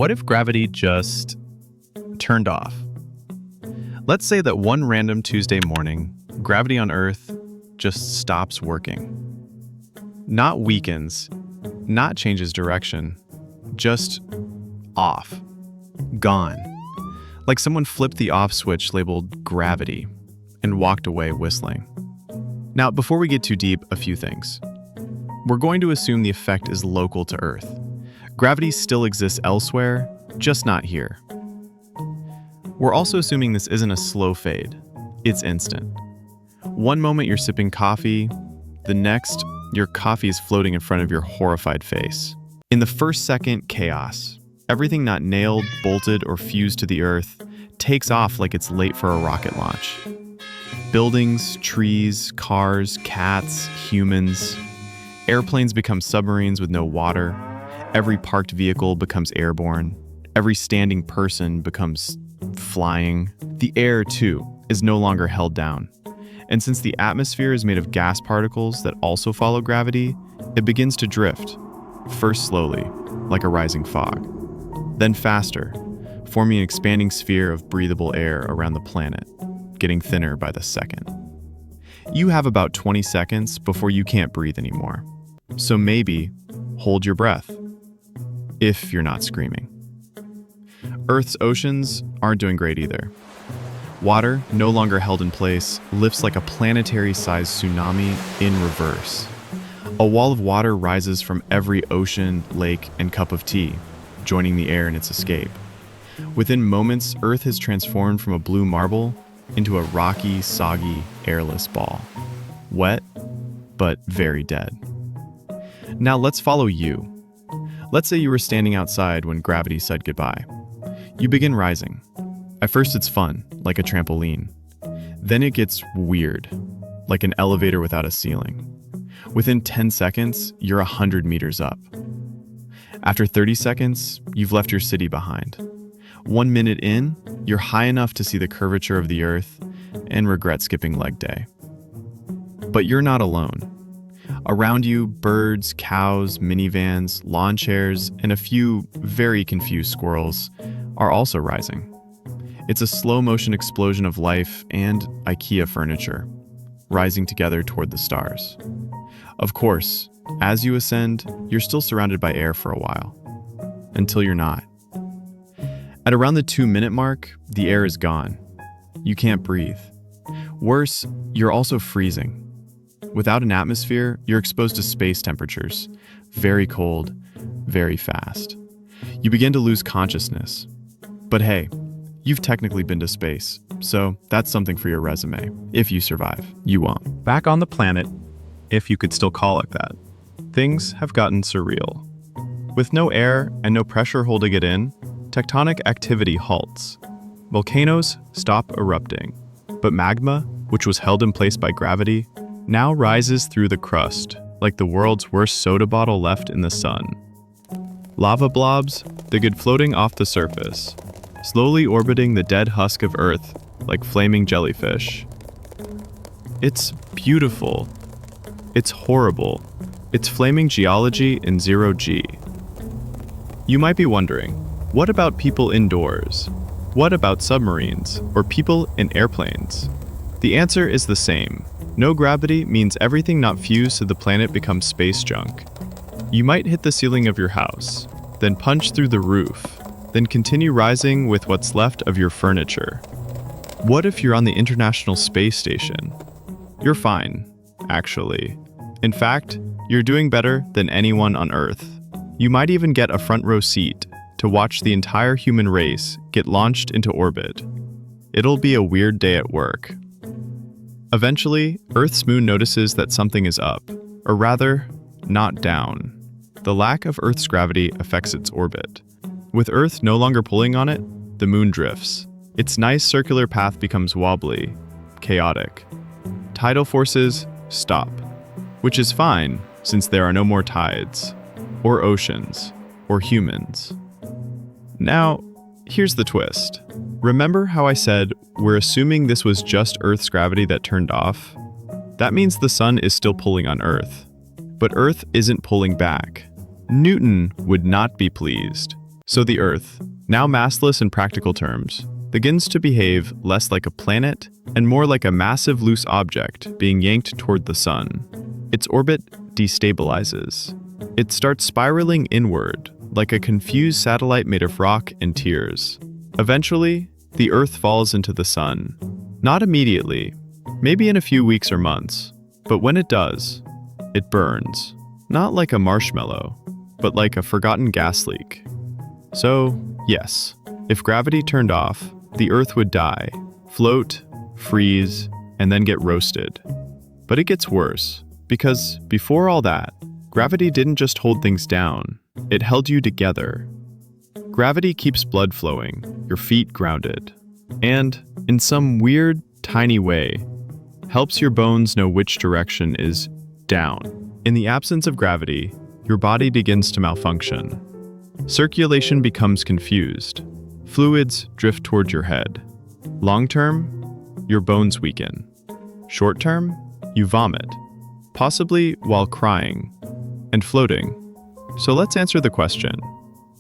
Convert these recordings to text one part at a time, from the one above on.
What if gravity just turned off? Let's say that one random Tuesday morning, gravity on Earth just stops working. Not weakens, not changes direction, just off, gone. Like someone flipped the off switch labeled gravity and walked away whistling. Now, before we get too deep, a few things. We're going to assume the effect is local to Earth. Gravity still exists elsewhere, just not here. We're also assuming this isn't a slow fade. It's instant. One moment you're sipping coffee, the next, your coffee is floating in front of your horrified face. In the first second, chaos. Everything not nailed, bolted, or fused to the Earth takes off like it's late for a rocket launch. Buildings, trees, cars, cats, humans. Airplanes become submarines with no water. Every parked vehicle becomes airborne. Every standing person becomes flying. The air, too, is no longer held down. And since the atmosphere is made of gas particles that also follow gravity, it begins to drift, first slowly, like a rising fog, then faster, forming an expanding sphere of breathable air around the planet, getting thinner by the second. You have about 20 seconds before you can't breathe anymore. So maybe hold your breath, if you're not screaming. Earth's oceans aren't doing great either. Water, no longer held in place, lifts like a planetary-sized tsunami in reverse. A wall of water rises from every ocean, lake, and cup of tea, joining the air in its escape. Within moments, Earth has transformed from a blue marble into a rocky, soggy, airless ball. Wet, but very dead. Now let's follow you. Let's say you were standing outside when gravity said goodbye. You begin rising. At first it's fun, like a trampoline. Then it gets weird, like an elevator without a ceiling. Within 10 seconds, you're 100 meters up. After 30 seconds, you've left your city behind. 1 minute in, you're high enough to see the curvature of the Earth and regret skipping leg day. But you're not alone. Around you, birds, cows, minivans, lawn chairs, and a few very confused squirrels are also rising. It's a slow-motion explosion of life and IKEA furniture, rising together toward the stars. Of course, as you ascend, you're still surrounded by air for a while, until you're not. At around the 2-minute mark, the air is gone. You can't breathe. Worse, you're also freezing. Without an atmosphere, you're exposed to space temperatures, very cold, very fast. You begin to lose consciousness. But hey, you've technically been to space, so that's something for your resume. If you survive, you won't. Back on the planet, if you could still call it that, things have gotten surreal. With no air and no pressure holding it in, tectonic activity halts. Volcanoes stop erupting, but magma, which was held in place by gravity, now rises through the crust, like the world's worst soda bottle left in the sun. Lava blobs, they get floating off the surface, slowly orbiting the dead husk of Earth like flaming jellyfish. It's beautiful. It's horrible. It's flaming geology in 0G. You might be wondering, what about people indoors? What about submarines or people in airplanes? The answer is the same. No gravity means everything not fused to the planet becomes space junk. You might hit the ceiling of your house, then punch through the roof, then continue rising with what's left of your furniture. What if you're on the International Space Station? You're fine, actually. In fact, you're doing better than anyone on Earth. You might even get a front row seat to watch the entire human race get launched into orbit. It'll be a weird day at work. Eventually, Earth's moon notices that something is up, or rather, not down. The lack of Earth's gravity affects its orbit. With Earth no longer pulling on it, the moon drifts. Its nice circular path becomes wobbly, chaotic. Tidal forces stop, which is fine since there are no more tides, or oceans, or humans. Now, here's the twist. Remember how I said we're assuming this was just Earth's gravity that turned off? That means the sun is still pulling on Earth. But Earth isn't pulling back. Newton would not be pleased. So the Earth, now massless in practical terms, begins to behave less like a planet and more like a massive loose object being yanked toward the sun. Its orbit destabilizes. It starts spiraling inward, like a confused satellite made of rock and tears. Eventually, the Earth falls into the sun. Not immediately, maybe in a few weeks or months, but when it does, it burns. Not like a marshmallow, but like a forgotten gas leak. So, yes, if gravity turned off, the Earth would die, float, freeze, and then get roasted. But it gets worse, because before all that, gravity didn't just hold things down, it held you together. Gravity keeps blood flowing, your feet grounded, and, in some weird, tiny way, helps your bones know which direction is down. In the absence of gravity, your body begins to malfunction. Circulation becomes confused. Fluids drift toward your head. Long term, your bones weaken. Short term, you vomit, possibly while crying and floating. So let's answer the question.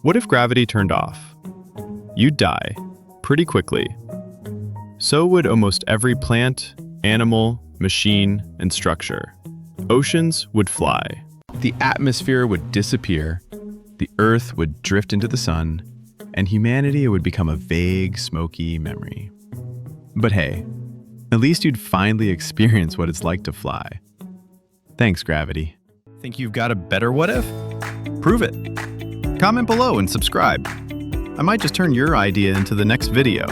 What if gravity turned off? You'd die, pretty quickly. So would almost every plant, animal, machine, and structure. Oceans would fly. The atmosphere would disappear. The Earth would drift into the sun, and humanity would become a vague, smoky memory. But hey, at least you'd finally experience what it's like to fly. Thanks, gravity. Think you've got a better what if? Prove it. Comment below and subscribe. I might just turn your idea into the next video.